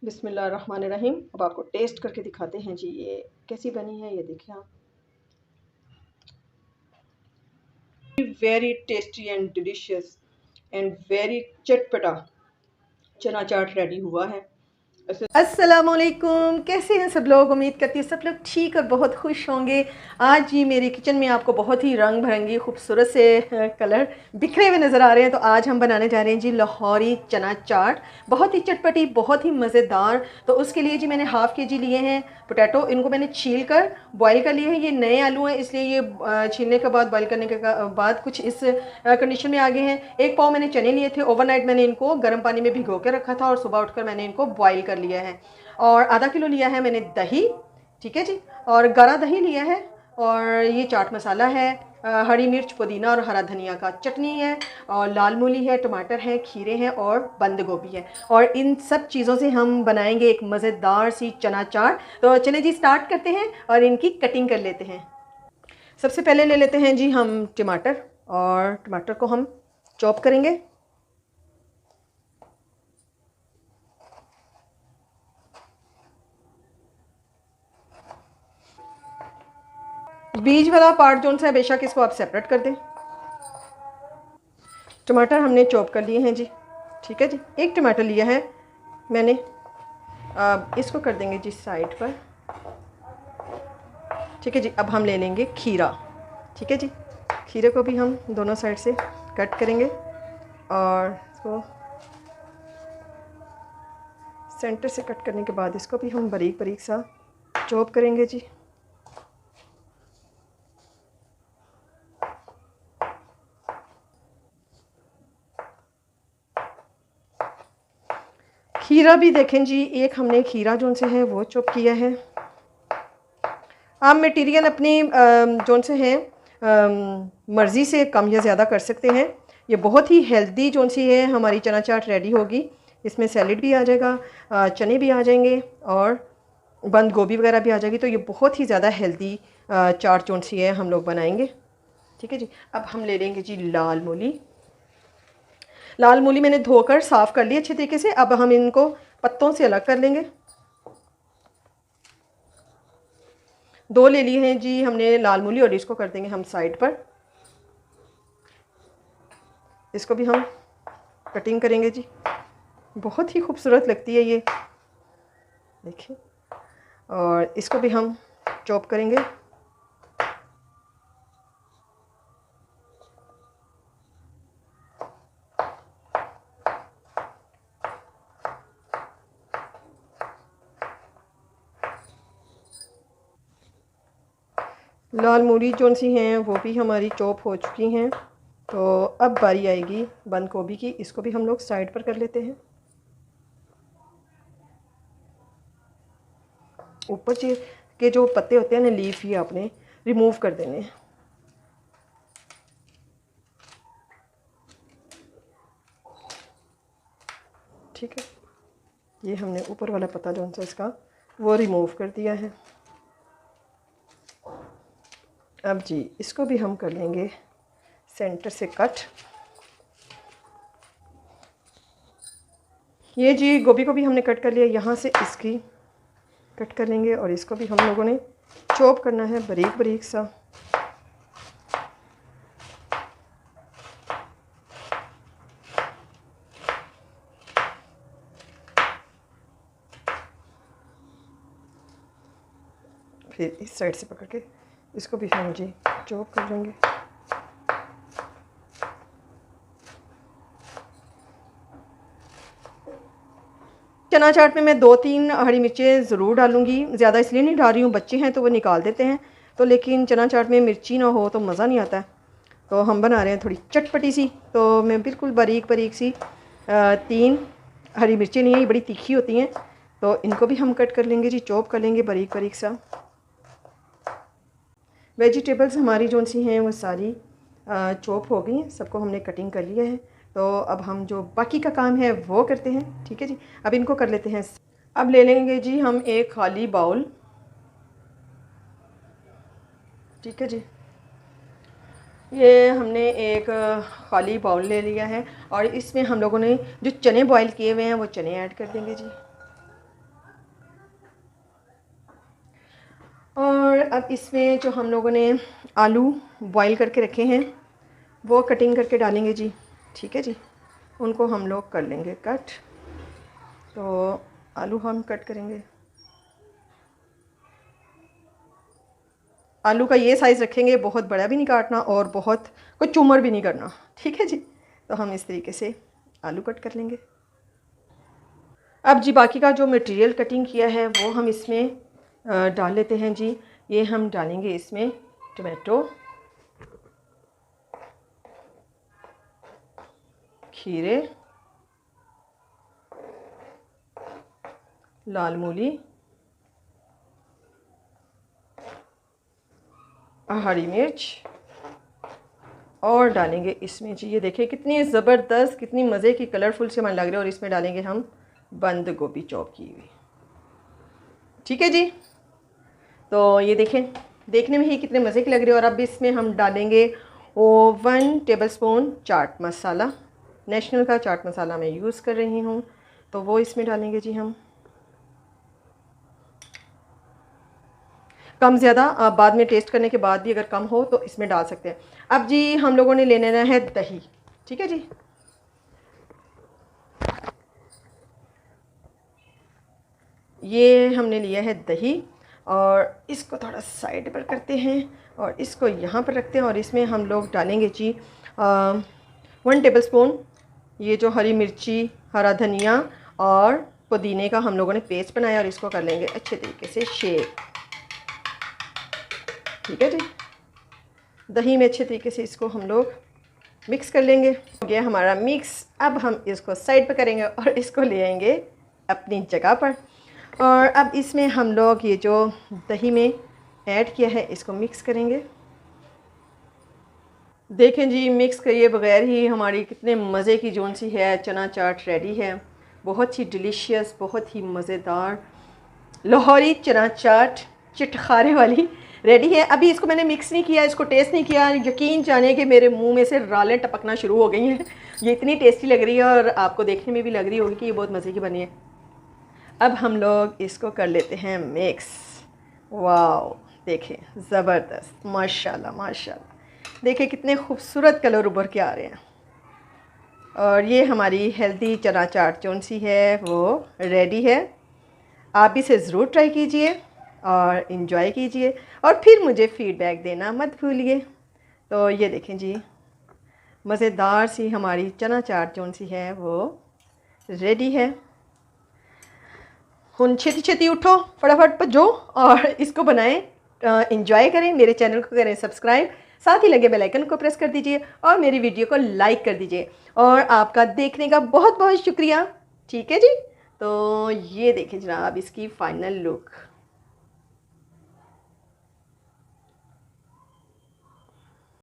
बिस्मिल्लाहिर्रहमानिर्रहीम। अब आपको टेस्ट करके दिखाते हैं जी ये कैसी बनी है। ये देखिए आप, very tasty and delicious and very चटपटा चना चाट रेडी हुआ है। अस्सलामुअलैकुम, कैसे हैं सब लोग। उम्मीद करती हूँ सब लोग ठीक और बहुत खुश होंगे। आज ही मेरे किचन में आपको बहुत ही रंग बिरंगी खूबसूरत से कलर बिखरे हुए नज़र आ रहे हैं। तो आज हम बनाने जा रहे हैं जी लाहौरी चना चाट, बहुत ही चटपटी, बहुत ही मज़ेदार। तो उसके लिए जी मैंने हाफ़ के जी लिए हैं पोटैटो। इनको मैंने छील कर बॉयल कर लिए हैं। ये नए आलू हैं, इसलिए ये छीलने के बाद, बॉयल करने के बाद कुछ इस कंडीशन में आ गए हैं। एक पाव मैंने चने लिए थे, ओवरनाइट मैंने इनको गर्म पानी में भिगो के रखा था और सुबह उठकर मैंने इनको बॉयल कर लिया है। और आधा किलो लिया है मैंने दही, ठीक है जी, और गाढ़ा दही लिया है। और ये चाट मसाला है, हरी मिर्च, पुदीना और हरा धनिया का चटनी है, और लाल मूली है, टमाटर है, खीरे हैं और बंद गोभी है। और इन सब चीज़ों से हम बनाएंगे एक मज़ेदार सी चना चाट। तो चले जी स्टार्ट करते हैं और इनकी कटिंग कर लेते हैं। सबसे पहले ले लेते हैं जी हम टमाटर, और टमाटर को हम चॉप करेंगे। बीज वाला पार्ट जो सा है बेशक इसको आप सेपरेट कर दें। टमाटर हमने चॉप कर लिए हैं जी, ठीक है जी। एक टमाटर लिया है मैंने, अब इसको कर देंगे जी साइड पर, ठीक है जी। अब हम ले लेंगे खीरा, ठीक है जी। खीरे को भी हम दोनों साइड से कट करेंगे और इसको सेंटर से कट करने के बाद इसको भी हम बारीक बारीक सा चॉप करेंगे जी। खीरा भी देखें जी, एक हमने खीरा जो से है वो चॉप किया है। आप मटेरियल अपनी जो से हैं मर्ज़ी से कम या ज़्यादा कर सकते हैं। ये बहुत ही हेल्दी जो सी है हमारी चना चाट रेडी होगी। इसमें सैलेड भी आ जाएगा, चने भी आ जाएंगे और बंद गोभी वगैरह भी आ जाएगी। तो ये बहुत ही ज़्यादा हेल्दी चाट जो सी है हम लोग बनाएंगे, ठीक है जी। अब हम ले लेंगे जी लाल मूली। लाल मूली मैंने धोकर साफ़ कर ली अच्छे तरीके से। अब हम इनको पत्तों से अलग कर लेंगे। दो ले लिए हैं जी हमने लाल मूली, और इसको कर देंगे हम साइड पर। इसको भी हम कटिंग करेंगे जी। बहुत ही खूबसूरत लगती है ये, देखिए। और इसको भी हम चॉप करेंगे। लाल मूली जो सी हैं वो भी हमारी चॉप हो चुकी हैं। तो अब बारी आएगी बंद गोभी की। इसको भी हम लोग साइड पर कर लेते हैं। ऊपर से के जो पत्ते होते हैं ना, लीफ, ये आपने रिमूव कर देने हैं, ठीक है। ये हमने ऊपर वाला पत्ता जो सा इसका वो रिमूव कर दिया है। अब जी इसको भी हम कर लेंगे सेंटर से कट। ये जी गोभी को भी हमने कट कर लिया, यहाँ से इसकी कट कर लेंगे। और इसको भी हम लोगों ने चॉप करना है बारीक बारीक सा। फिर इस साइड से पकड़ के इसको भी हम जी चॉप कर लेंगे। चना चाट में मैं 2-3 हरी मिर्चें ज़रूर डालूँगी। ज़्यादा इसलिए नहीं डाल रही हूँ, बच्चे हैं तो वो निकाल देते हैं। तो लेकिन चना चाट में मिर्ची ना हो तो मज़ा नहीं आता है। तो हम बना रहे हैं थोड़ी चटपटी सी, तो मैं बिल्कुल बारीक बारीक सी 3 हरी मिर्चें नहीं है, ये बड़ी तीखी होती हैं। तो इनको भी हम कट कर लेंगे जी, चॉप कर लेंगे बारीक बारीक सा। वेजिटेबल्स हमारी जो सी हैं वो सारी चॉप हो गई हैं, सबको हमने कटिंग कर लिया है। तो अब हम जो बाकी का काम है वो करते हैं, ठीक है जी। अब इनको कर लेते हैं। अब ले लेंगे जी हम एक खाली बाउल, ठीक है जी। ये हमने एक खाली बाउल ले लिया है और इसमें हम लोगों ने जो चने बॉईल किए हुए हैं वो चने ऐड कर देंगे जी। और अब इसमें जो हम लोगों ने आलू बॉईल करके रखे हैं वो कटिंग करके डालेंगे जी। ठीक है जी, उनको हम लोग कर लेंगे कट। तो आलू हम कट करेंगे। आलू का ये साइज़ रखेंगे, बहुत बड़ा भी नहीं काटना और बहुत कोई चूमर भी नहीं करना। ठीक है जी, तो हम इस तरीके से आलू कट कर लेंगे। अब जी बाकी का जो मटेरियल कटिंग किया है वो हम इसमें डाल लेते हैं जी। ये हम डालेंगे इसमें टमाटो, खीरे, लाल मूली, हरी मिर्च और डालेंगे इसमें जी, ये देखिए कितनी ज़बरदस्त, कितनी मज़े की कलरफुल से मन लग रही है। और इसमें डालेंगे हम बंद गोभी चॉप की हुई। ठीक है जी, तो ये देखें देखने में ही कितने मज़े की लग रही है। और अब इसमें हम डालेंगे 1 टेबलस्पून चाट मसाला। नेशनल का चाट मसाला मैं यूज़ कर रही हूँ, तो वो इसमें डालेंगे जी हम। कम ज़्यादा बाद में टेस्ट करने के बाद भी अगर कम हो तो इसमें डाल सकते हैं। अब जी हम लोगों ने ले लेना है दही। ठीक है जी, ये हमने लिया है दही और इसको थोड़ा साइड पर करते हैं और इसको यहाँ पर रखते हैं। और इसमें हम लोग डालेंगे जी 1 टेबलस्पून ये जो हरी मिर्ची, हरा धनिया और पुदीने का हम लोगों ने पेस्ट बनाया और इसको कर लेंगे अच्छे तरीके से शेक। ठीक है जी, दही में अच्छे तरीके से इसको हम लोग मिक्स कर लेंगे। हो गया हमारा मिक्स। अब हम इसको साइड पे करेंगे और इसको ले आएंगे अपनी जगह पर। और अब इसमें हम लोग ये जो दही में ऐड किया है इसको मिक्स करेंगे। देखें जी, मिक्स किए बगैर ही हमारी कितने मज़े की जोन सी है चना चाट रेडी है। बहुत ही डिलीशियस, बहुत ही मज़ेदार लाहौरी चना चाट चिटखारे वाली रेडी है। अभी इसको मैंने मिक्स नहीं किया, इसको टेस्ट नहीं किया, यकीन जाने कि मेरे मुंह में से रालें टपकना शुरू हो गई हैं। ये इतनी टेस्टी लग रही है और आपको देखने में भी लग रही होगी कि ये बहुत मज़े की बनी है। अब हम लोग इसको कर लेते हैं मिक्स। वाओ, देखें ज़बरदस्त, माशाल्लाह माशाल्लाह। देखें कितने खूबसूरत कलर उभर के आ रहे हैं। और ये हमारी हेल्दी चना चाट जौन सी है वो रेडी है। आप इसे ज़रूर ट्राई कीजिए और इन्जॉय कीजिए और फिर मुझे फ़ीडबैक देना मत भूलिए। तो ये देखें जी, मज़ेदार सी हमारी चना चाट जौन सी है वो रेडी है। हुन छेती छेती उठो, फटाफट भजो और इसको बनाएं, इंजॉय करें। मेरे चैनल को करें सब्सक्राइब, साथ ही लगे बेल आइकन को प्रेस कर दीजिए और मेरी वीडियो को लाइक कर दीजिए। और आपका देखने का बहुत बहुत शुक्रिया। ठीक है जी, तो ये देखें जनाब इसकी फ़ाइनल लुक।